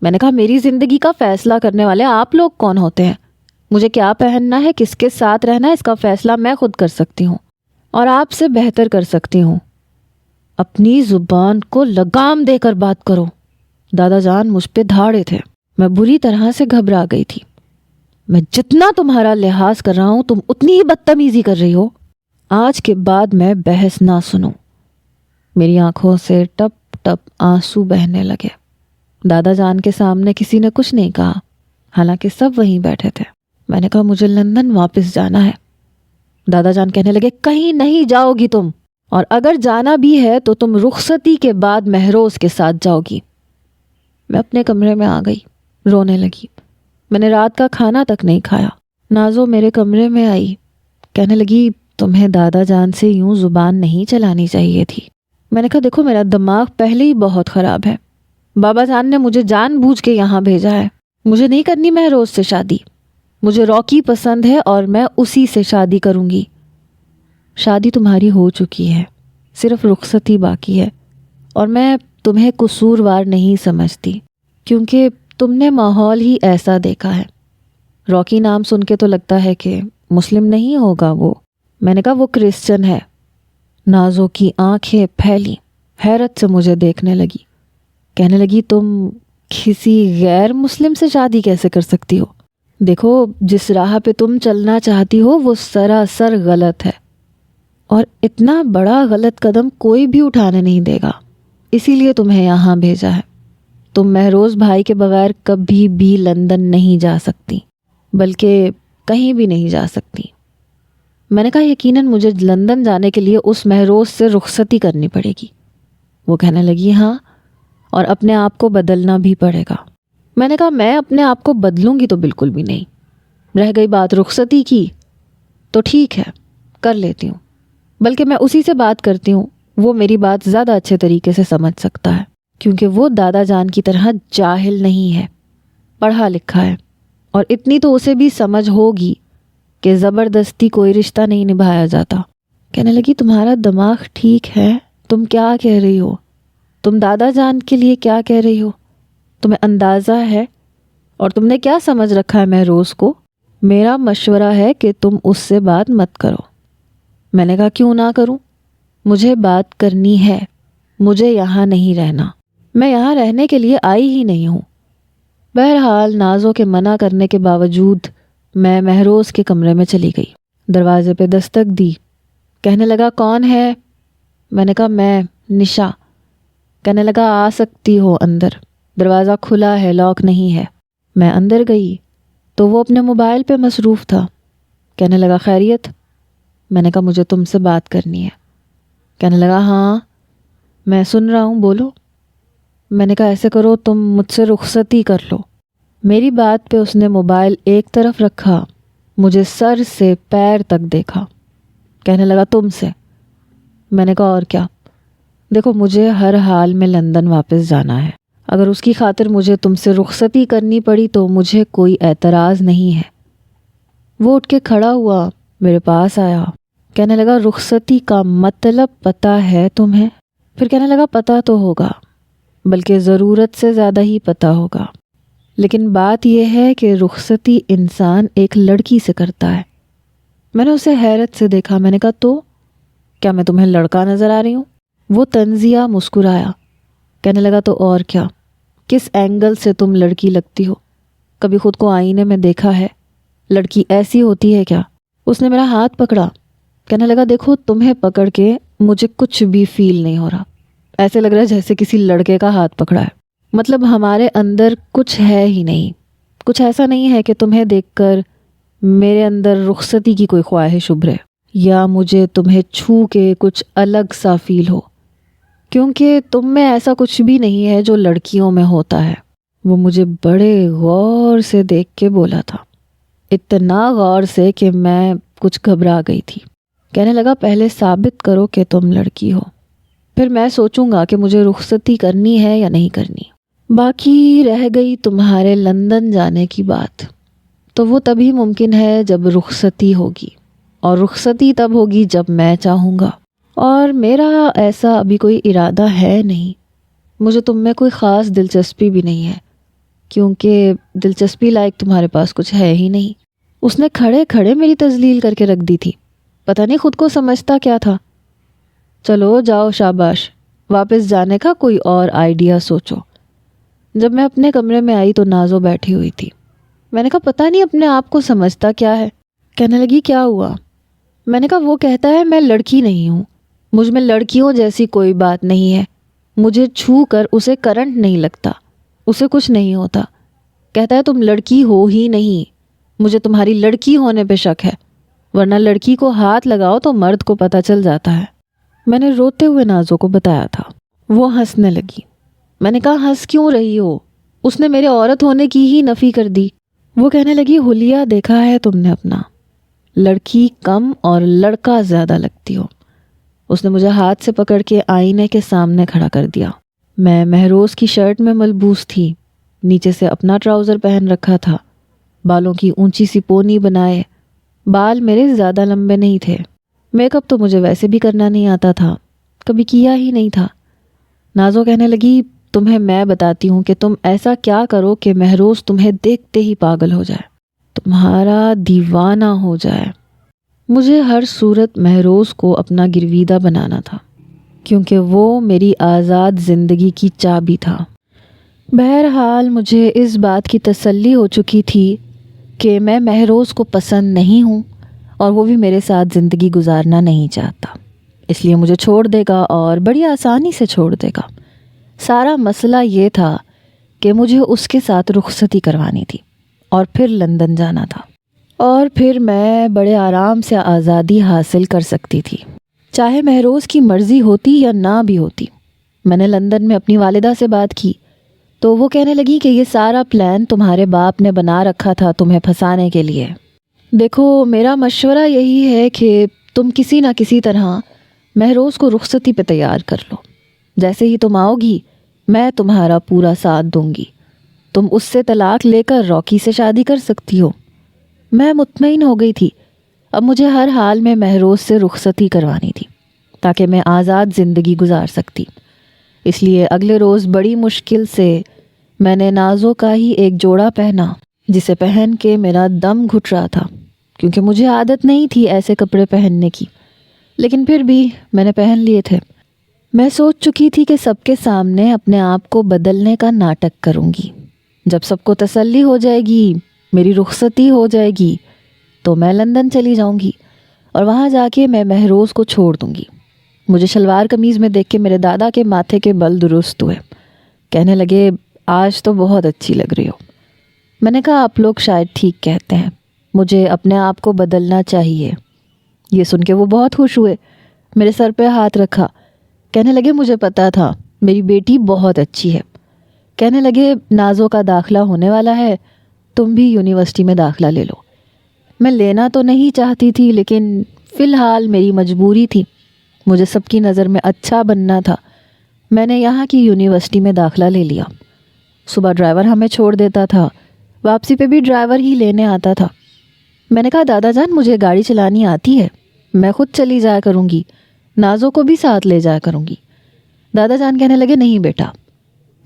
میں نے کہا میری زندگی کا فیصلہ کرنے والے آپ لوگ کون ہوتے ہیں؟ مجھے کیا پہننا ہے، کس کے ساتھ رہنا ہے، اس کا فیصلہ میں خود کر سکتی ہوں، اور آپ سے بہتر کر سکتی ہوں۔ اپنی زبان کو لگام دے کر بات کرو۔ دادا جان مجھ پہ دھاڑے تھے، میں بری طرح سے گھبرا گئی تھی۔ میں جتنا تمہارا لحاظ کر رہا ہوں تم اتنی ہی بدتمیزی کر رہی ہو، آج کے بعد میں بحث نہ سنوں۔ میری آنکھوں سے ٹپ ٹپ آنسو بہنے لگے۔ دادا جان کے سامنے کسی نے کچھ نہیں کہا، حالانکہ سب وہیں بیٹھے تھے۔ میں نے کہا مجھے لندن واپس جانا ہے۔ دادا جان کہنے لگے کہیں نہیں جاؤ گی تم، اور اگر جانا بھی ہے تو تم رخصتی کے بعد مہروز کے ساتھ جاؤ گی۔ میں اپنے کمرے میں آ گئی، رونے لگی۔ میں نے رات کا کھانا تک نہیں کھایا۔ نازو میرے کمرے میں آئی، کہنے لگی تمہیں دادا جان سے یوں زبان نہیں چلانی چاہیے تھی۔ میں نے کہا دیکھو میرا دماغ پہلے ہی بہت خراب ہے، بابا جان نے مجھے جان بوجھ کے یہاں بھیجا ہے، مجھے نہیں کرنی مہروز سے شادی، مجھے راکی پسند ہے اور میں اسی سے شادی کروں گی۔ شادی تمہاری ہو چکی ہے، صرف رخصتی باقی ہے، اور میں تمہیں قصوروار نہیں سمجھتی، کیونکہ تم نے ماحول ہی ایسا دیکھا ہے۔ راکی نام سن کے تو لگتا ہے کہ مسلم نہیں ہوگا وہ۔ میں نے کہا وہ کرسچن ہے۔ نازو کی آنکھیں پھیلی، حیرت سے مجھے دیکھنے لگی، کہنے لگی تم کسی غیر مسلم سے شادی کیسے کر سکتی ہو؟ دیکھو جس راہ پہ تم چلنا چاہتی ہو وہ سراسر غلط ہے، اور اتنا بڑا غلط قدم کوئی بھی اٹھانے نہیں دے گا، اسی لیے تمہیں یہاں بھیجا ہے۔ تم مہروز بھائی کے بغیر کبھی بھی لندن نہیں جا سکتی، بلکہ کہیں بھی نہیں جا سکتی۔ میں نے کہا یقیناً مجھے لندن جانے کے لیے اس مہروز سے رخصتی کرنی پڑے گی۔ وہ کہنے لگی ہاں، اور اپنے آپ کو بدلنا بھی پڑے گا۔ میں نے کہا میں اپنے آپ کو بدلوں گی تو بالکل بھی نہیں۔ رہ گئی بات رخصتی کی تو ٹھیک ہے، کر لیتی ہوں، بلکہ میں اسی سے بات کرتی ہوں، وہ میری بات زیادہ اچھے طریقے سے سمجھ سکتا ہے، کیونکہ وہ دادا جان کی طرح جاہل نہیں ہے، پڑھا لکھا ہے، اور اتنی تو اسے بھی سمجھ ہوگی کہ زبردستی کوئی رشتہ نہیں نبھایا جاتا۔ کہنے لگی تمہارا دماغ ٹھیک ہے؟ تم کیا کہہ رہی ہو؟ تم دادا جان کے لیے کیا کہہ رہی ہو؟ تمہیں اندازہ ہے؟ اور تم نے کیا سمجھ رکھا ہے مہروز کو؟ میرا مشورہ ہے کہ تم اس سے بات مت کرو۔ میں نے کہا کیوں نہ کروں؟ مجھے بات کرنی ہے، مجھے یہاں نہیں رہنا، میں یہاں رہنے کے لیے آئی ہی نہیں ہوں۔ بہرحال نازو کے منع کرنے کے باوجود میں مہروز کے کمرے میں چلی گئی، دروازے پہ دستک دی، کہنے لگا کون ہے؟ میں نے کہا میں نشا۔ کہنے لگا آ سکتی ہو اندر، دروازہ کھلا ہے، لاک نہیں ہے۔ میں اندر گئی تو وہ اپنے موبائل پہ مصروف تھا۔ کہنے لگا خیریت؟ میں نے کہا مجھے تم سے بات کرنی ہے۔ کہنے لگا ہاں میں سن رہا ہوں، بولو۔ میں نے کہا ایسے کرو تم مجھ سے رخصتی کر لو۔ میری بات پہ اس نے موبائل ایک طرف رکھا، مجھے سر سے پیر تک دیکھا۔ کہنے لگا تم سے؟ میں نے کہا اور کیا؟ دیکھو مجھے ہر حال میں لندن واپس جانا ہے، اگر اس کی خاطر مجھے تم سے رخصتی کرنی پڑی تو مجھے کوئی اعتراض نہیں ہے۔ وہ اٹھ کے کھڑا ہوا، میرے پاس آیا، کہنے لگا رخصتی کا مطلب پتہ ہے تمہیں؟ پھر کہنے لگا پتہ تو ہوگا، بلکہ ضرورت سے زیادہ ہی پتہ ہوگا، لیکن بات یہ ہے کہ رخصتی انسان ایک لڑکی سے کرتا ہے۔ میں نے اسے حیرت سے دیکھا۔ میں نے کہا تو کیا میں تمہیں لڑکا نظر آ رہی ہوں؟ وہ طنزیہ مسکرایا، کہنے لگا تو اور کیا، کس اینگل سے تم لڑکی لگتی ہو؟ کبھی خود کو آئینے میں دیکھا ہے؟ لڑکی ایسی ہوتی ہے کیا؟ اس نے میرا ہاتھ پکڑا، کہنے لگا دیکھو تمہیں پکڑ کے مجھے کچھ بھی فیل نہیں ہو رہا، ایسے لگ رہا ہے جیسے کسی لڑکے کا ہاتھ پکڑا ہے۔ مطلب ہمارے اندر کچھ ہے ہی نہیں، کچھ ایسا نہیں ہے کہ تمہیں دیکھ کر میرے اندر رخصتی کی کوئی خواہش ابھرے یا مجھے تمہیں چھو کے کچھ الگ سا فیل ہو، کیونکہ تم میں ایسا کچھ بھی نہیں ہے جو لڑکیوں میں ہوتا ہے۔ وہ مجھے بڑے غور سے دیکھ کے بولا تھا، اتنا غور سے کہ میں کچھ گھبرا گئی تھی۔ کہنے لگا پہلے ثابت کرو کہ تم لڑکی ہو، پھر میں سوچوں گا کہ مجھے رخصتی کرنی ہے یا نہیں کرنی۔ باقی رہ گئی تمہارے لندن جانے کی بات، تو وہ تبھی ممکن ہے جب رخصتی ہوگی، اور رخصتی تب ہوگی جب میں چاہوں گا، اور میرا ایسا ابھی کوئی ارادہ ہے نہیں۔ مجھے تم میں کوئی خاص دلچسپی بھی نہیں ہے، کیونکہ دلچسپی لائق تمہارے پاس کچھ ہے ہی نہیں۔ اس نے کھڑے کھڑے میری تذلیل کر کے رکھ دی تھی، پتہ نہیں خود کو سمجھتا کیا تھا۔ چلو جاؤ شاباش، واپس جانے کا کوئی اور آئیڈیا سوچو۔ جب میں اپنے کمرے میں آئی تو نازو بیٹھی ہوئی تھی۔ میں نے کہا پتہ نہیں اپنے آپ کو سمجھتا کیا ہے۔ کہنے لگی کیا ہوا؟ میں نے کہا وہ کہتا ہے میں لڑکی نہیں ہوں، مجھ میں لڑکیوں جیسی کوئی بات نہیں ہے، مجھے چھو کر اسے کرنٹ نہیں لگتا، اسے کچھ نہیں ہوتا۔ کہتا ہے تم لڑکی ہو ہی نہیں، مجھے تمہاری لڑکی ہونے پہ شک ہے، ورنہ لڑکی کو ہاتھ لگاؤ تو مرد کو پتہ چل جاتا ہے۔ میں نے روتے ہوئے نازو کو بتایا تھا۔ وہ ہنسنے لگی۔ میں نے کہا ہنس کیوں رہی ہو؟ اس نے میرے عورت ہونے کی ہی نفی کر دی۔ وہ کہنے لگی حلیہ دیکھا ہے تم نے اپنا، لڑکی کم اور لڑکا زیادہ لگتی ہو۔ اس نے مجھے ہاتھ سے پکڑ کے آئینے کے سامنے کھڑا کر دیا۔ میں مہروز کی شرٹ میں ملبوس تھی، نیچے سے اپنا ٹراؤزر پہن رکھا تھا، بالوں کی اونچی سی پونی بنائے۔ بال میرے زیادہ لمبے نہیں تھے، میک اپ تو مجھے ویسے بھی کرنا نہیں آتا تھا، کبھی کیا ہی نہیں تھا۔ نازو کہنے لگی تمہیں میں بتاتی ہوں کہ تم ایسا کیا کرو کہ مہروز تمہیں دیکھتے ہی پاگل ہو جائے، تمہارا دیوانہ ہو جائے۔ مجھے ہر صورت مہروز کو اپنا گرویدہ بنانا تھا، کیونکہ وہ میری آزاد زندگی کی چابی تھا۔ بہرحال مجھے اس بات کی تسلی ہو چکی تھی کہ میں مہروز کو پسند نہیں ہوں، اور وہ بھی میرے ساتھ زندگی گزارنا نہیں چاہتا، اس لیے مجھے چھوڑ دے گا اور بڑی آسانی سے چھوڑ دے گا۔ سارا مسئلہ یہ تھا کہ مجھے اس کے ساتھ رخصتی کروانی تھی اور پھر لندن جانا تھا، اور پھر میں بڑے آرام سے آزادی حاصل کر سکتی تھی، چاہے مہروز کی مرضی ہوتی یا نہ بھی ہوتی۔ میں نے لندن میں اپنی والدہ سے بات کی تو وہ کہنے لگی کہ یہ سارا پلان تمہارے باپ نے بنا رکھا تھا تمہیں پھنسانے کے لیے۔ دیکھو میرا مشورہ یہی ہے کہ تم کسی نہ کسی طرح مہروز کو رخصتی پہ تیار کر لو۔ جیسے ہی تم آؤ گی میں تمہارا پورا ساتھ دوں گی، تم اس سے طلاق لے کر راکی سے شادی کر سکتی ہو۔ میں مطمئن ہو گئی تھی، اب مجھے ہر حال میں مہروز سے رخصتی کروانی تھی تاکہ میں آزاد زندگی گزار سکتی۔ اس لیے اگلے روز بڑی مشکل سے میں نے نازو کا ہی ایک جوڑا پہنا، جسے پہن کے میرا دم گھٹ رہا تھا، کیونکہ مجھے عادت نہیں تھی ایسے کپڑے پہننے کی، لیکن پھر بھی میں نے پہن لیے تھے۔ میں سوچ چکی تھی کہ سب کے سامنے اپنے آپ کو بدلنے کا ناٹک کروں گی، جب سب کو تسلی ہو جائے گی، میری رخصتی ہو جائے گی، تو میں لندن چلی جاؤں گی اور وہاں جا کے میں مہروز کو چھوڑ دوں گی۔ مجھے شلوار قمیض میں دیکھ کے میرے دادا کے ماتھے کے بل درست ہوئے. کہنے لگے آج تو بہت اچھی لگ رہی ہو. میں نے کہا آپ لوگ شاید ٹھیک کہتے ہیں, مجھے اپنے آپ کو بدلنا چاہیے. یہ سن کے وہ بہت خوش ہوئے, میرے سر پہ ہاتھ رکھا. کہنے لگے مجھے پتا تھا میری بیٹی بہت اچھی ہے. کہنے لگے نازو کا داخلہ ہونے والا ہے, تم بھی یونیورسٹی میں داخلہ لے لو. میں لینا تو نہیں چاہتی تھی لیکن فی الحال میری مجبوری تھی. مجھے سب کی نظر میں اچھا بننا تھا. میں نے یہاں کی یونیورسٹی میں داخلہ لے لیا. صبح ڈرائیور ہمیں چھوڑ دیتا تھا, واپسی پہ بھی ڈرائیور ہی لینے آتا تھا. میں نے کہا دادا جان مجھے گاڑی چلانی آتی ہے, میں خود چلی جایا کروں گی, نازو کو بھی ساتھ لے جایا کروں گی. دادا جان کہنے لگے نہیں بیٹا,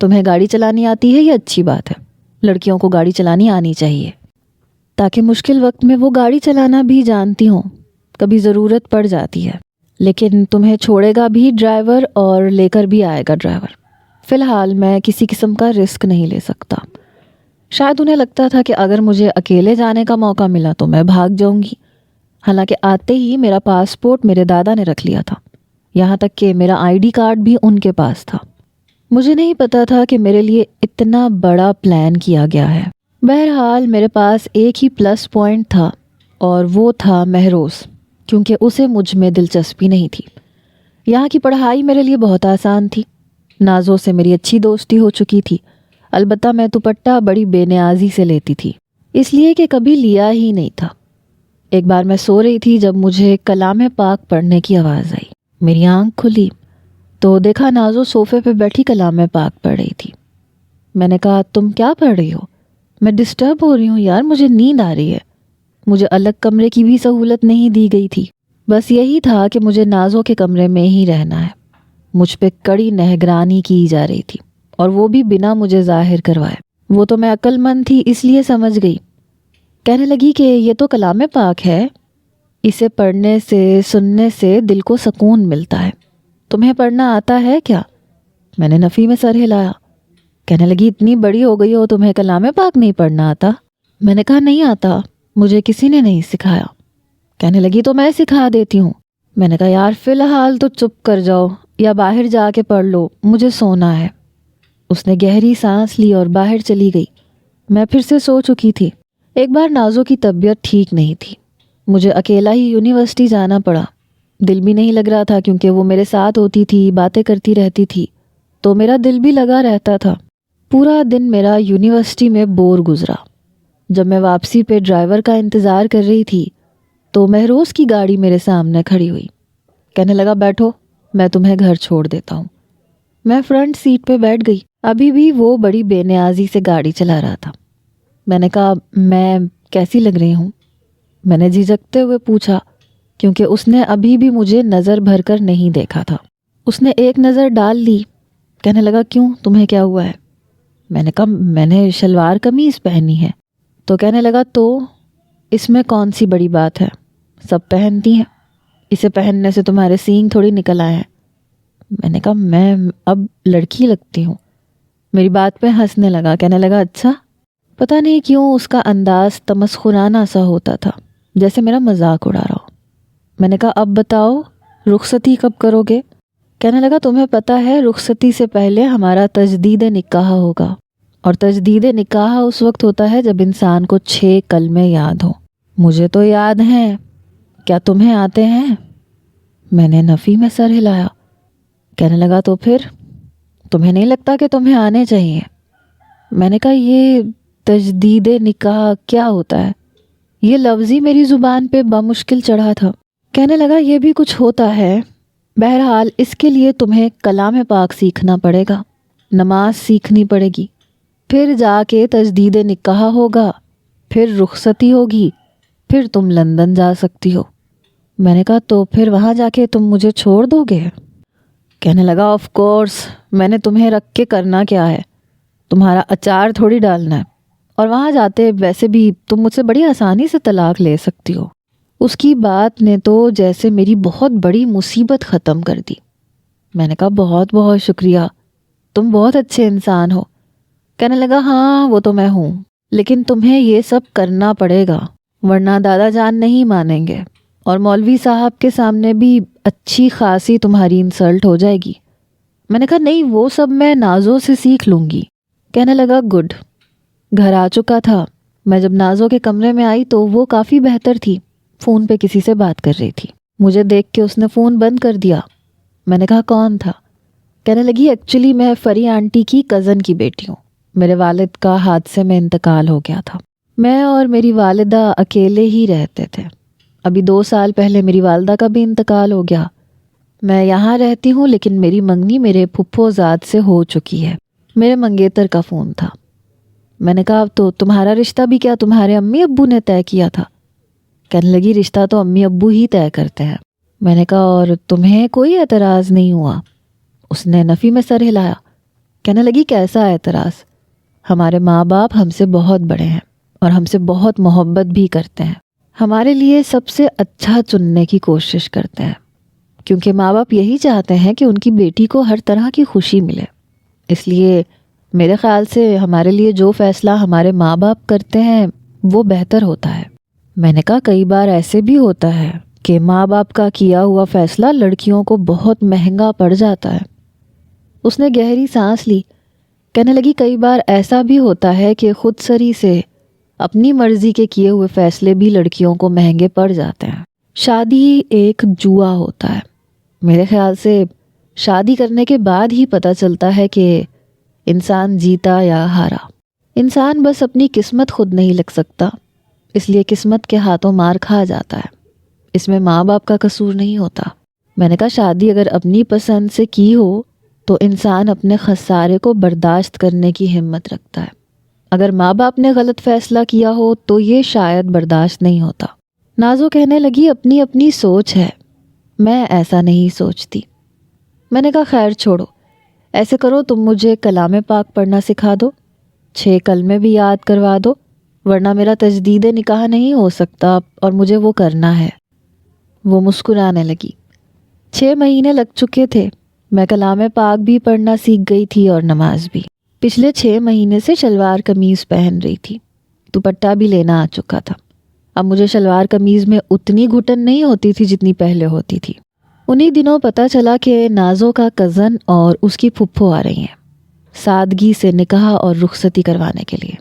تمہیں گاڑی چلانی آتی ہے یہ اچھی بات ہے. لڑکیوں کو گاڑی چلانی آنی چاہیے تاکہ مشکل وقت میں وہ گاڑی چلانا بھی جانتی ہوں. کبھی ضرورت پڑ جاتی ہے. لیکن تمہیں چھوڑے گا بھی ڈرائیور اور لے کر بھی آئے گا ڈرائیور. فی الحال میں کسی قسم کا رسک نہیں لے سکتا. شاید انہیں لگتا تھا کہ اگر مجھے اکیلے جانے کا موقع ملا تو میں بھاگ جاؤں گی. حالانکہ آتے ہی میرا پاسپورٹ میرے دادا نے رکھ لیا تھا, یہاں تک کہ میرا ID کارڈ بھی ان کے پاس تھا. مجھے نہیں پتا تھا کہ میرے لیے اتنا بڑا پلان کیا گیا ہے. بہرحال میرے پاس ایک ہی پلس پوائنٹ تھا اور وہ تھا مہروز, کیونکہ اسے مجھ میں دلچسپی نہیں تھی. یہاں کی پڑھائی میرے لیے بہت آسان تھی. نازو سے میری اچھی دوستی ہو چکی تھی. البتہ میں دوپٹہ بڑی بے نیازی سے لیتی تھی, اس لیے کہ کبھی لیا ہی نہیں تھا. ایک بار میں سو رہی تھی جب مجھے کلام پاک پڑھنے کی آواز آئی. میری آنکھ کھلی تو دیکھا نازو صوفے پہ بیٹھی کلام پاک پڑھ رہی تھی. میں نے کہا تم کیا پڑھ رہی ہو؟ میں ڈسٹرب ہو رہی ہوں یار, مجھے نیند آ رہی ہے. مجھے الگ کمرے کی بھی سہولت نہیں دی گئی تھی. بس یہی تھا کہ مجھے نازو کے کمرے میں ہی رہنا ہے. مجھ پہ کڑی نگرانی کی جا رہی تھی, اور وہ بھی بنا مجھے ظاہر کروائے. وہ تو میں عقل مند تھی اس لیے سمجھ گئی. کہنے لگی کہ یہ تو کلام پاک ہے, اسے پڑھنے سے سننے سے دل کو سکون ملتا ہے. تمہیں پڑھنا آتا ہے کیا؟ میں نے نفی میں سر ہلایا. کہنے لگی اتنی بڑی ہو گئی ہو تمہیں کلام پاک نہیں پڑھنا آتا؟ میں نے کہا نہیں آتا, مجھے کسی نے نہیں سکھایا. کہنے لگی تو میں سکھا دیتی ہوں. میں نے کہا یار فی الحال تو چپ کر جاؤ یا باہر جا کے پڑھ لو, مجھے سونا ہے. اس نے گہری سانس لی اور باہر چلی گئی. میں پھر سے سو چکی تھی. ایک بار نازو کی طبیعت ٹھیک نہیں تھی. مجھے اکیلا ہی یونیورسٹی جانا پڑا. دل بھی نہیں لگ رہا تھا کیونکہ وہ میرے ساتھ ہوتی تھی, باتیں کرتی رہتی تھی, تو میرا دل بھی لگا رہتا تھا. پورا دن میرا یونیورسٹی میں بور گزرا. جب میں واپسی پہ ڈرائیور کا انتظار کر رہی تھی تو مہروز کی گاڑی میرے سامنے کھڑی ہوئی. کہنے لگا بیٹھو, میں تمہیں گھر چھوڑ دیتا ہوں. میں فرنٹ سیٹ پہ بیٹھ گئی. ابھی بھی وہ بڑی بے نیازی سے گاڑی چلا رہا تھا. میں نے کہا میں کیسی لگ رہی ہوں؟ میں نے جھجکتے ہوئے پوچھا, کیونکہ اس نے ابھی بھی مجھے نظر بھر کر نہیں دیکھا تھا. اس نے ایک نظر ڈال لی. کہنے لگا کیوں, تمہیں کیا ہوا ہے؟ میں نے کہا میں نے شلوار قمیض پہنی ہے. تو کہنے لگا تو اس میں کون سی بڑی بات ہے, سب پہنتی ہیں, اسے پہننے سے تمہارے سینگ تھوڑی نکل آئے ہیں. میں نے کہا میں اب لڑکی لگتی ہوں. میری بات پہ ہنسنے لگا. کہنے لگا اچھا. پتہ نہیں کیوں اس کا انداز تمسخرانہ سا ہوتا تھا, جیسے میرا مذاق اڑا رہا ہو. میں نے کہا اب بتاؤ رخصتی کب کرو گے؟ کہنے لگا تمہیں پتہ ہے رخصتی سے پہلے ہمارا تجدید نکاح ہوگا, اور تجدید نکاح اس وقت ہوتا ہے جب انسان کو 6 کلمے یاد ہوں. مجھے تو یاد ہیں, کیا تمہیں آتے ہیں؟ میں نے نفی میں سر ہلایا. کہنے لگا تو پھر تمہیں نہیں لگتا کہ تمہیں آنے چاہیے؟ میں نے کہا یہ تجدید نکاح کیا ہوتا ہے؟ یہ لفظ ہی میری زبان پہ بمشکل چڑھا تھا. کہنے لگا یہ بھی کچھ ہوتا ہے. بہرحال اس کے لیے تمہیں کلام پاک سیکھنا پڑے گا, نماز سیکھنی پڑے گی, پھر جا کے تجدید نکاح ہوگا, پھر رخصتی ہوگی, پھر تم لندن جا سکتی ہو. میں نے کہا تو پھر وہاں جا کے تم مجھے چھوڑ دو گے؟ کہنے لگا آف کورس, میں نے تمہیں رکھ کے کرنا کیا ہے, تمہارا اچار تھوڑی ڈالنا ہے, اور وہاں جاتے ویسے بھی تم مجھ سے بڑی آسانی سے طلاق لے سکتی ہو. اس کی بات نے تو جیسے میری بہت بڑی مصیبت ختم کر دی. میں نے کہا بہت بہت شکریہ, تم بہت اچھے انسان ہو. کہنے لگا ہاں وہ تو میں ہوں, لیکن تمہیں یہ سب کرنا پڑے گا ورنہ دادا جان نہیں مانیں گے. اور مولوی صاحب کے سامنے بھی اچھی خاصی تمہاری انسلٹ ہو جائے گی۔ میں نے کہا نہیں، وہ سب میں نازو سے سیکھ لوں گی۔ کہنے لگا گڈ۔ گھر آ چکا تھا، میں جب نازو کے کمرے میں آئی تو وہ کافی بہتر تھی، فون پہ کسی سے بات کر رہی تھی۔ مجھے دیکھ کے اس نے فون بند کر دیا۔ میں نے کہا کون تھا؟ کہنے لگی ایکچولی میں فری آنٹی کی کزن کی بیٹی ہوں، میرے والد کا حادثے میں انتقال ہو گیا تھا، میں اور میری والدہ اکیلے ہی رہتے تھے، ابھی 2 سال پہلے میری والدہ کا بھی انتقال ہو گیا، میں یہاں رہتی ہوں لیکن میری منگنی میرے پھپھو زاد سے ہو چکی ہے۔ میرے منگیتر کا فون تھا۔ میں نے کہا تو تمہارا رشتہ بھی کیا تمہارے امی ابو نے طے کیا تھا؟ کہنے لگی رشتہ تو امی ابو ہی طے کرتے ہیں۔ میں نے کہا اور تمہیں کوئی اعتراض نہیں ہوا؟ اس نے نفی میں سر ہلایا۔ کہنے لگی کیسا اعتراض؟ ہمارے ماں باپ ہم سے بہت بڑے ہیں اور ہم سے بہت محبت بھی کرتے ہیں، ہمارے لیے سب سے اچھا چننے کی کوشش کرتے ہیں، کیونکہ ماں باپ یہی چاہتے ہیں کہ ان کی بیٹی کو ہر طرح کی خوشی ملے، اس لیے میرے خیال سے ہمارے لیے جو فیصلہ ہمارے ماں باپ کرتے ہیں وہ بہتر ہوتا ہے۔ میں نے کہا کئی بار ایسے بھی ہوتا ہے کہ ماں باپ کا کیا ہوا فیصلہ لڑکیوں کو بہت مہنگا پڑ جاتا ہے۔ اس نے گہری سانس لی۔ کہنے لگی کئی بار ایسا بھی ہوتا ہے کہ خود سری سے اپنی مرضی کے کیے ہوئے فیصلے بھی لڑکیوں کو مہنگے پڑ جاتے ہیں۔ شادی ایک جوا ہوتا ہے، میرے خیال سے شادی کرنے کے بعد ہی پتہ چلتا ہے کہ انسان جیتا یا ہارا۔ انسان بس اپنی قسمت خود نہیں لکھ سکتا، اس لیے قسمت کے ہاتھوں مار کھا جاتا ہے، اس میں ماں باپ کا قصور نہیں ہوتا۔ میں نے کہا شادی اگر اپنی پسند سے کی ہو تو انسان اپنے خسارے کو برداشت کرنے کی ہمت رکھتا ہے، اگر ماں باپ نے غلط فیصلہ کیا ہو تو یہ شاید برداشت نہیں ہوتا۔ نازو کہنے لگی اپنی اپنی سوچ ہے، میں ایسا نہیں سوچتی۔ میں نے کہا خیر چھوڑو، ایسے کرو تم مجھے کلام پاک پڑھنا سکھا دو، 6 کلمے بھی یاد کروا دو، ورنہ میرا تجدید نکاح نہیں ہو سکتا اور مجھے وہ کرنا ہے۔ وہ مسکرانے لگی۔ 6 مہینے لگ چکے تھے، میں کلام پاک بھی پڑھنا سیکھ گئی تھی اور نماز بھی۔ پچھلے 6 مہینے سے شلوار قمیض پہن رہی تھی، دوپٹہ بھی لینا آ چکا تھا۔ اب مجھے شلوار قمیض میں اتنی گھٹن نہیں ہوتی تھی جتنی پہلے ہوتی تھی۔ انہی دنوں پتہ چلا کہ نازو کا کزن اور اس کی پھپھو آ رہی ہیں، سادگی سے نکاح اور رخصتی کروانے کے لیے۔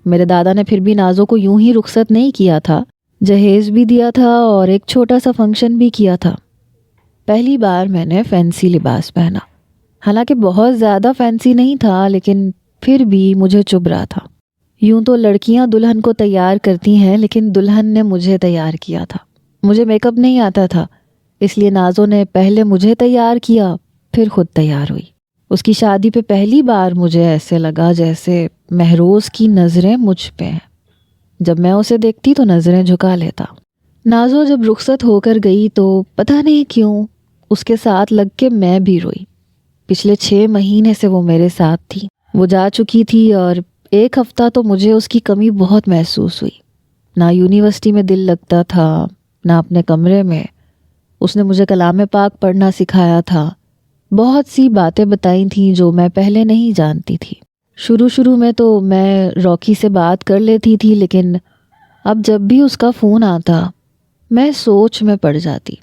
میرے دادا نے پھر بھی نازو کو یوں ہی رخصت نہیں کیا تھا، جہیز بھی دیا تھا اور ایک چھوٹا سا فنکشن بھی کیا تھا۔ پہلی بار میں نے فینسی لباس پہنا، حالانکہ بہت زیادہ فینسی نہیں تھا لیکن پھر بھی مجھے چبھ رہا تھا۔ یوں تو لڑکیاں دلہن کو تیار کرتی ہیں لیکن دلہن نے مجھے تیار کیا تھا۔ مجھے میک اپ نہیں آتا تھا، اس لیے نازو نے پہلے مجھے تیار کیا پھر خود تیار ہوئی۔ اس کی شادی پہ پہلی بار مجھے ایسے لگا جیسے مہروز کی نظریں مجھ پہ ہیں، جب میں اسے دیکھتی تو نظریں جھکا لیتا۔ نازو جب رخصت ہو کر گئی تو پتہ نہیں کیوں اس کے ساتھ لگ کے میں بھی روئی۔ پچھلے 6 مہینے سے وہ میرے ساتھ تھی، وہ جا چکی تھی اور 1 ہفتہ تو مجھے اس کی کمی بہت محسوس ہوئی۔ نہ یونیورسٹی میں دل لگتا تھا، نہ اپنے کمرے میں۔ اس نے مجھے کلام پاک پڑھنا سکھایا تھا، بہت سی باتیں بتائی تھیں جو میں پہلے نہیں جانتی تھی۔ شروع میں تو میں راکی سے بات کر لیتی تھی، لیکن اب جب بھی اس کا فون آتا میں سوچ میں پڑ جاتی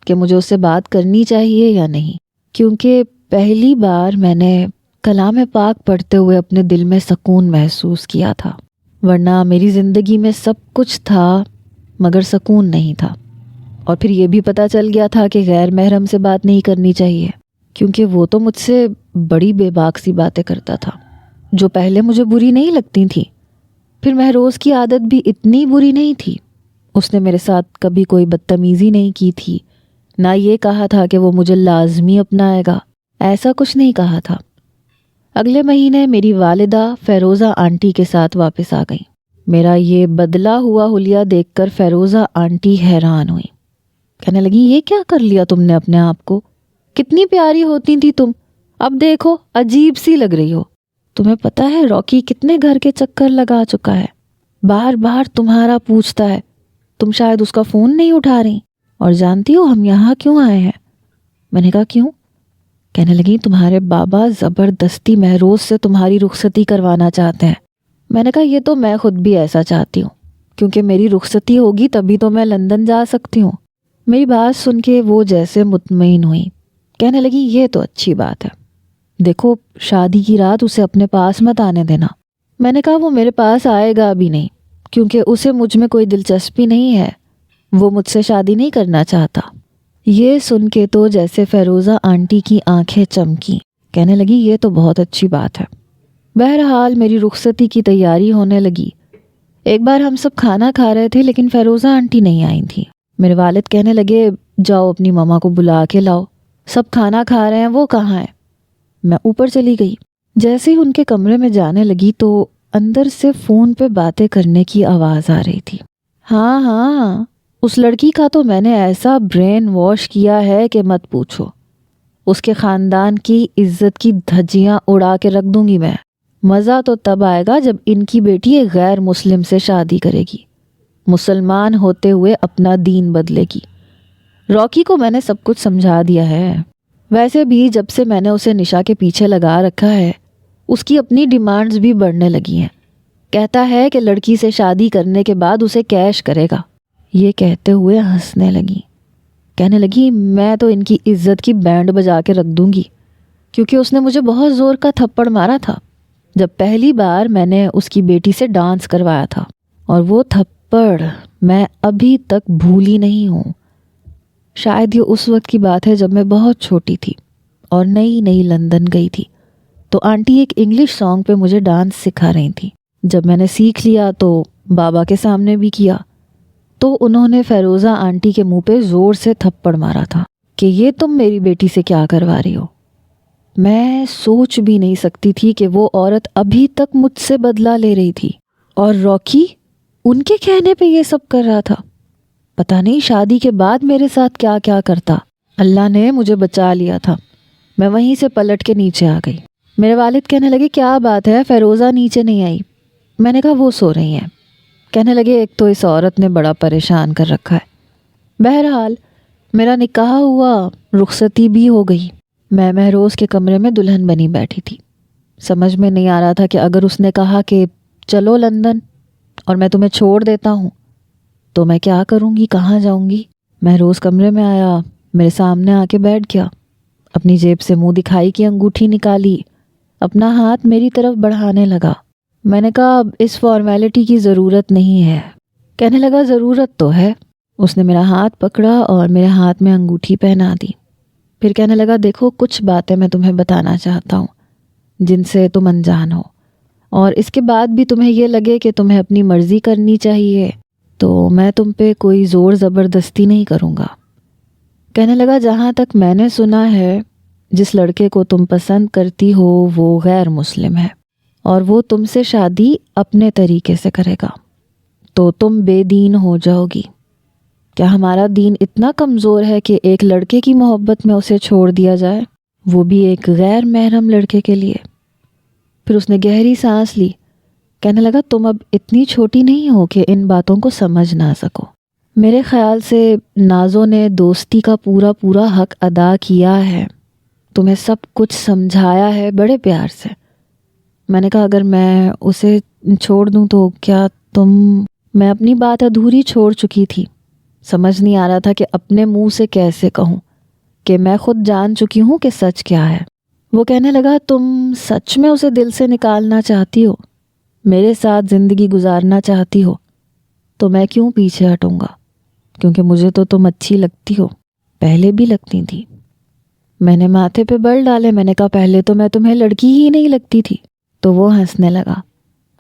کہ مجھے اس سے بات کرنی چاہیے یا نہیں، کیونکہ پہلی بار میں نے کلام پاک پڑھتے ہوئے اپنے دل میں سکون محسوس کیا تھا، ورنہ میری زندگی میں سب کچھ تھا مگر سکون نہیں تھا۔ اور پھر یہ بھی پتہ چل گیا تھا کہ غیر محرم سے بات نہیں کرنی چاہیے، کیونکہ وہ تو مجھ سے بڑی بے باک سی باتیں کرتا تھا جو پہلے مجھے بری نہیں لگتی تھیں۔ پھر مہروز کی عادت بھی اتنی بری نہیں تھی، اس نے میرے ساتھ کبھی کوئی بدتمیزی نہیں کی تھی، نہ یہ کہا تھا کہ وہ مجھے لازمی اپنائے گا، ایسا کچھ نہیں کہا تھا۔ اگلے مہینے میری والدہ فیروزہ آنٹی کے ساتھ واپس آ گئیں۔ میرا یہ بدلا ہوا حلیہ دیکھ کر فیروزہ آنٹی حیران ہوئی، کہنے لگی یہ کیا کر لیا تم نے اپنے آپ کو، کتنی پیاری ہوتی تھی تم، اب دیکھو عجیب سی لگ رہی ہو۔ تمہیں پتہ ہے راکی کتنے گھر کے چکر لگا چکا ہے، بار بار تمہارا پوچھتا ہے، تم شاید اس کا فون نہیں اٹھا رہی، اور جانتی ہو ہم یہاں کیوں آئے ہیں؟ میں نے کہا کیوں؟ کہنے لگی تمہارے بابا زبردستی مہروز سے تمہاری رخصتی کروانا چاہتے ہیں۔ میں نے کہا یہ تو میں خود بھی ایسا چاہتی ہوں، کیونکہ میری رخصتی ہوگی تبھی تو میں لندن جا سکتی ہوں، میری بات سن کے وہ جیسے مطمئن ہوئی، کہنے لگی یہ تو اچھی بات ہے، دیکھو شادی کی رات اسے اپنے پاس مت آنے دینا۔ میں نے کہا وہ میرے پاس آئے گا بھی نہیں، کیونکہ اسے مجھ میں کوئی دلچسپی نہیں ہے، وہ مجھ سے شادی نہیں کرنا چاہتا۔ یہ سن کے تو جیسے فیروزہ آنٹی کی آنکھیں چمکی، کہنے لگی یہ تو بہت اچھی بات ہے۔ بہرحال میری رخصتی کی تیاری ہونے لگی۔ ایک بار ہم سب کھانا کھا رہے تھے لیکن فیروزہ آنٹی نہیں آئی تھی۔ میرے والد کہنے لگے جاؤ اپنی ماما کو بلا کے لاؤ، سب کھانا کھا رہے ہیں، وہ کہاں ہے؟ میں اوپر چلی گئی۔ جیسے ہی ان کے کمرے میں جانے لگی تو اندر سے فون پہ باتیں کرنے کی آواز آ رہی تھی۔ ہاں اس لڑکی کا تو میں نے ایسا برین واش کیا ہے کہ مت پوچھو، اس کے خاندان کی عزت کی دھجیاں اڑا کے رکھ دوں گی میں۔ مزہ تو تب آئے گا جب ان کی بیٹی ایک غیر مسلم سے شادی کرے گی، مسلمان ہوتے ہوئے اپنا دین بدلے گی۔ راکی کو میں نے سب کچھ سمجھا دیا ہے، ویسے بھی جب سے میں نے اسے نشا کے پیچھے لگا رکھا ہے اس کی اپنی ڈیمانڈز بھی بڑھنے لگی ہیں۔ کہتا ہے کہ لڑکی سے شادی کرنے کے بعد اسے کیش کرے گا۔ یہ کہتے ہوئے ہنسنے لگی، کہنے لگی میں تو ان کی عزت کی بینڈ بجا کے رکھ دوں گی، کیونکہ اس نے مجھے بہت زور کا تھپڑ مارا تھا جب پہلی بار میں نے اس کی بیٹی سے ڈانس کروایا تھا، اور وہ تھپڑ میں ابھی تک بھولی نہیں ہوں۔ شاید یہ اس وقت کی بات ہے جب میں بہت چھوٹی تھی اور نئی نئی لندن گئی تھی، تو آنٹی ایک انگلش سانگ پہ مجھے ڈانس سکھا رہی تھی۔ جب میں نے سیکھ لیا تو بابا کے سامنے بھی کیا، تو انہوں نے فیروزہ آنٹی کے منہ پہ زور سے تھپڑ مارا تھا کہ یہ تم میری بیٹی سے کیا کروا رہی ہو۔ میں سوچ بھی نہیں سکتی تھی کہ وہ عورت ابھی تک مجھ سے بدلہ لے رہی تھی، اور راکی ان کے کہنے پہ یہ سب کر رہا تھا۔ پتہ نہیں شادی کے بعد میرے ساتھ کیا کیا کرتا۔ اللہ نے مجھے بچا لیا تھا۔ میں وہیں سے پلٹ کے نیچے آ گئی۔ میرے والد کہنے لگے کیا بات ہے فیروزہ نیچے نہیں آئی؟ میں نے کہا وہ سو رہی ہیں۔ کہنے لگے ایک تو اس عورت نے بڑا پریشان کر رکھا ہے۔ بہرحال میرا نکاح ہوا، رخصتی بھی ہو گئی۔ میں مہروز کے کمرے میں دلہن بنی بیٹھی تھی۔ سمجھ میں نہیں آ رہا تھا کہ اگر اس نے کہا کہ چلو لندن اور میں تمہیں چھوڑ دیتا ہوں تو میں کیا کروں گی، کہاں جاؤں گی؟ مہروز کمرے میں آیا، میرے سامنے آ کے بیٹھ گیا، اپنی جیب سے منہ دکھائی کی انگوٹھی نکالی، اپنا ہاتھ میری طرف بڑھانے لگا۔ میں نے کہا اب اس فارمیلٹی کی ضرورت نہیں ہے۔ کہنے لگا ضرورت تو ہے۔ اس نے میرا ہاتھ پکڑا اور میرے ہاتھ میں انگوٹھی پہنا دی۔ پھر کہنے لگا دیکھو کچھ باتیں میں تمہیں بتانا چاہتا ہوں جن سے تم انجان ہو، اور اس کے بعد بھی تمہیں یہ لگے کہ تمہیں اپنی مرضی کرنی چاہیے تو میں تم پہ کوئی زور زبردستی نہیں کروں گا۔ کہنے لگا جہاں تک میں نے سنا ہے جس لڑکے کو تم پسند کرتی ہو وہ غیر مسلم ہے، اور وہ تم سے شادی اپنے طریقے سے کرے گا تو تم بے دین ہو جاؤ گی۔ کیا ہمارا دین اتنا کمزور ہے کہ ایک لڑکے کی محبت میں اسے چھوڑ دیا جائے، وہ بھی ایک غیر محرم لڑکے کے لیے؟ پھر اس نے گہری سانس لی، کہنے لگا تم اب اتنی چھوٹی نہیں ہو کہ ان باتوں کو سمجھ نہ سکو۔ میرے خیال سے نازو نے دوستی کا پورا پورا حق ادا کیا ہے، تمہیں سب کچھ سمجھایا ہے بڑے پیار سے۔ میں نے کہا اگر میں اسے چھوڑ دوں تو کیا میں اپنی بات ادھوری چھوڑ چکی تھی۔ سمجھ نہیں آ رہا تھا کہ اپنے منہ سے کیسے کہوں کہ میں خود جان چکی ہوں کہ سچ کیا ہے۔ وہ کہنے لگا تم سچ میں اسے دل سے نکالنا چاہتی ہو، میرے ساتھ زندگی گزارنا چاہتی ہو، تو میں کیوں پیچھے ہٹوں گا، کیونکہ مجھے تو تم اچھی لگتی ہو، پہلے بھی لگتی تھی۔ میں نے ماتھے پہ بل ڈالے، میں نے کہا پہلے تو میں تمہیں لڑکی ہی نہیں لگتی تھی۔ تو وہ ہنسنے لگا،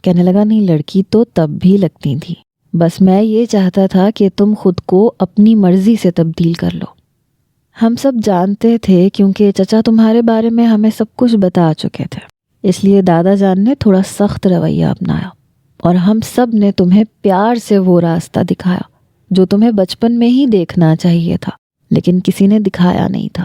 کہنے لگا نہیں لڑکی تو تب بھی لگتی تھی، بس میں یہ چاہتا تھا کہ تم خود کو اپنی مرضی سے تبدیل کر لو۔ ہم سب جانتے تھے کیونکہ چچا تمہارے بارے میں ہمیں سب کچھ بتا چکے تھے، اس لیے دادا جان نے تھوڑا سخت رویہ اپنایا، اور ہم سب نے تمہیں پیار سے وہ راستہ دکھایا جو تمہیں بچپن میں ہی دیکھنا چاہیے تھا لیکن کسی نے دکھایا نہیں تھا۔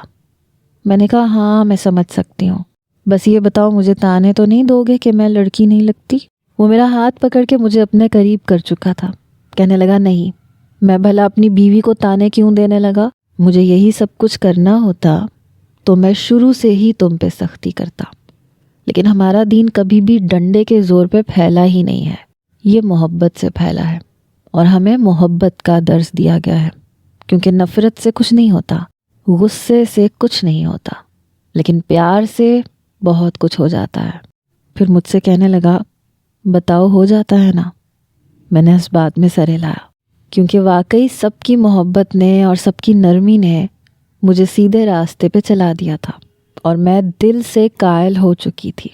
میں نے کہا ہاں میں سمجھ سکتی ہوں، بس یہ بتاؤ مجھے تانے تو نہیں دو گے کہ میں لڑکی نہیں لگتی؟ وہ میرا ہاتھ پکڑ کے مجھے اپنے قریب کر چکا تھا۔ کہنے لگا نہیں، میں بھلا اپنی بیوی کو تانے کیوں دینے لگا؟ مجھے یہی سب کچھ کرنا ہوتا تو میں شروع سے ہی تم پہ سختی کرتا، لیکن ہمارا دین کبھی بھی ڈنڈے کے زور پہ پھیلا ہی نہیں ہے، یہ محبت سے پھیلا ہے، اور ہمیں محبت کا درس دیا گیا ہے کیونکہ نفرت سے کچھ نہیں ہوتا، غصے سے کچھ نہیں ہوتا، لیکن پیار سے بہت کچھ ہو جاتا ہے۔ پھر مجھ سے کہنے لگا، بتاؤ ہو جاتا ہے نا؟ میں نے اس بات میں سر ہلایا، کیونکہ واقعی سب کی محبت نے اور سب کی نرمی نے مجھے سیدھے راستے پہ چلا دیا تھا، اور میں دل سے قائل ہو چکی تھی۔